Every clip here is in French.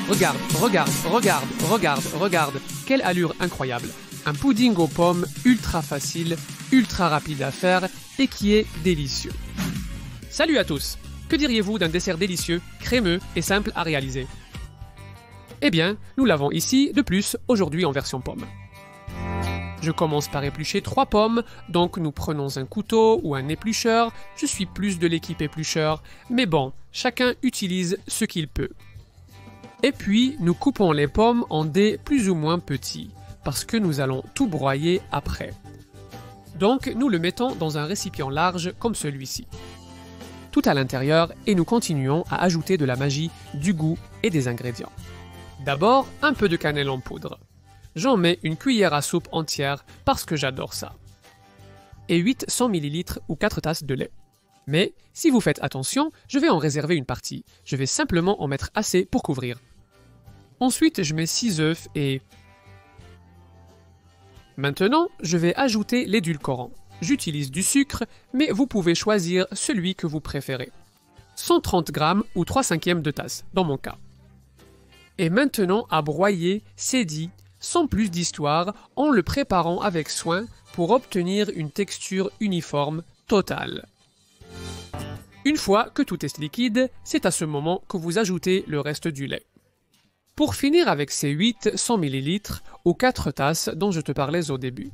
Regarde, regarde, regarde, regarde, regarde. Quelle allure incroyable. Un pudding aux pommes ultra facile, ultra rapide à faire et qui est délicieux. Salut à tous! Que diriez-vous d'un dessert délicieux, crémeux et simple à réaliser? Eh bien, nous l'avons ici, de plus, aujourd'hui en version pomme. Je commence par éplucher 3 pommes, donc nous prenons un couteau ou un éplucheur. Je suis plus de l'équipe éplucheur, mais bon, chacun utilise ce qu'il peut. Et puis, nous coupons les pommes en dés plus ou moins petits, parce que nous allons tout broyer après. Donc, nous le mettons dans un récipient large comme celui-ci. Tout à l'intérieur et nous continuons à ajouter de la magie, du goût et des ingrédients. D'abord, un peu de cannelle en poudre. J'en mets une cuillère à soupe entière parce que j'adore ça. Et 800 ml ou 4 tasses de lait. Mais si vous faites attention, je vais en réserver une partie. Je vais simplement en mettre assez pour couvrir. Ensuite, je mets 6 œufs et... Maintenant, je vais ajouter l'édulcorant. J'utilise du sucre, mais vous pouvez choisir celui que vous préférez. 130 g ou 3/5 de tasse, dans mon cas. Et maintenant à broyer, c'est dit, sans plus d'histoire, en le préparant avec soin pour obtenir une texture uniforme totale. Une fois que tout est liquide, c'est à ce moment que vous ajoutez le reste du lait. Pour finir avec ces 800 ml ou 4 tasses dont je te parlais au début.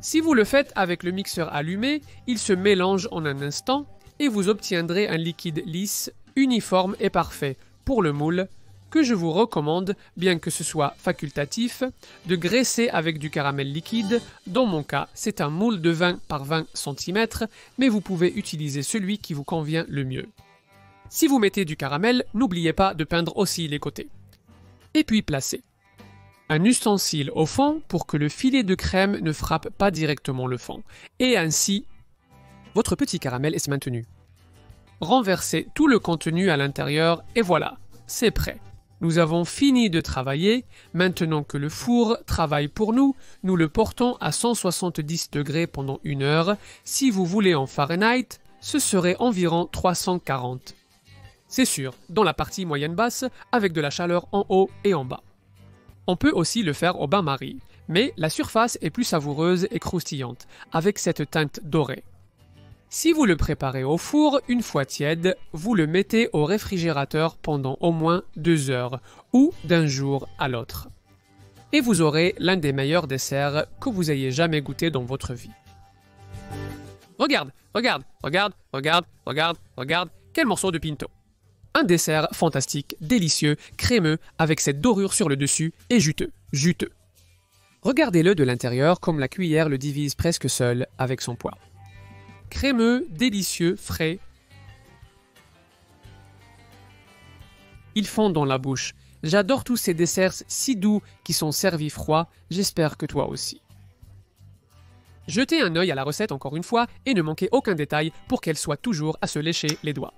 Si vous le faites avec le mixeur allumé, il se mélange en un instant et vous obtiendrez un liquide lisse, uniforme et parfait pour le moule que je vous recommande, bien que ce soit facultatif, de graisser avec du caramel liquide. Dans mon cas, c'est un moule de 20 par 20 cm, mais vous pouvez utiliser celui qui vous convient le mieux. Si vous mettez du caramel, n'oubliez pas de peindre aussi les côtés. Et puis placez un ustensile au fond pour que le filet de crème ne frappe pas directement le fond. Et ainsi, votre petit caramel est maintenu. Renversez tout le contenu à l'intérieur et voilà, c'est prêt. Nous avons fini de travailler. Maintenant que le four travaille pour nous, nous le portons à 170 degrés pendant 1 heure. Si vous voulez en Fahrenheit, ce serait environ 340. C'est sûr, dans la partie moyenne-basse, avec de la chaleur en haut et en bas. On peut aussi le faire au bain-marie, mais la surface est plus savoureuse et croustillante, avec cette teinte dorée. Si vous le préparez au four, une fois tiède, vous le mettez au réfrigérateur pendant au moins 2 heures, ou d'un jour à l'autre. Et vous aurez l'un des meilleurs desserts que vous ayez jamais goûté dans votre vie. Regarde, regarde, regarde, regarde, regarde, regarde, quel morceau de pinto! Un dessert fantastique, délicieux, crémeux, avec cette dorure sur le dessus et juteux, juteux. Regardez-le de l'intérieur comme la cuillère le divise presque seul avec son poids. Crémeux, délicieux, frais. Ils fondent dans la bouche. J'adore tous ces desserts si doux qui sont servis froids, j'espère que toi aussi. Jetez un œil à la recette encore une fois et ne manquez aucun détail pour qu'elle soit toujours à se lécher les doigts.